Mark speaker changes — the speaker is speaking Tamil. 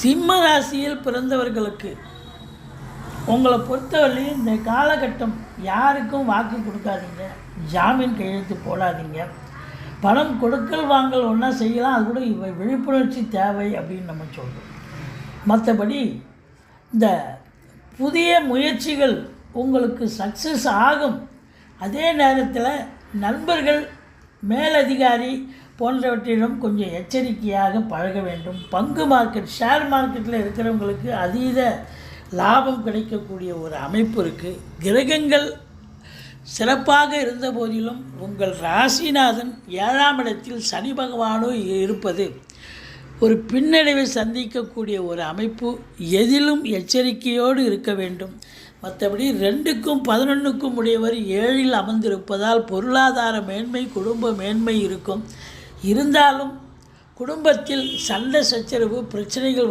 Speaker 1: சிம்ம ராசியில் பிறந்தவர்களுக்கு உங்களை பொறுத்தவரையும் இந்த காலகட்டம் யாருக்கும் வாக்கு கொடுக்காதீங்க, ஜாமீன் கையெழுத்து போடாதீங்க. பணம் கொடுக்கல் வாங்கல் ஒன்றா செய்யலாம், அது கூட விழிப்புணர்ச்சி தேவை அப்படின்னு நம்ம சொல்கிறோம். மற்றபடி இந்த புதிய முயற்சிகள் உங்களுக்கு சக்ஸஸ் ஆகும். அதே நேரத்தில் நண்பர்கள், மேலதிகாரி போன்றவற்றிடம் கொஞ்சம் எச்சரிக்கையாக பழக வேண்டும். பங்கு மார்க்கெட், ஷேர் மார்க்கெட்டில் இருக்கிறவங்களுக்கு அதீத லாபம் கிடைக்கக்கூடிய ஒரு அமைப்பு இருக்குது. கிரகங்கள் சிறப்பாக இருந்த போதிலும் உங்கள் ராசிநாதன் 7ஆம் இடத்தில் சனி பகவானோ இருப்பது ஒரு பின்னடைவை சந்திக்கக்கூடிய ஒரு அமைப்பு. எதிலும் எச்சரிக்கையோடு இருக்க வேண்டும். மற்றபடி 2க்கும் 11க்கும் உடையவர் 7இல் அமர்ந்திருப்பதால் பொருளாதார மேன்மை, குடும்ப மேன்மை இருக்கும். இருந்தாலும் குடும்பத்தில் சண்டை சச்சரவு, பிரச்சனைகள் வரும்.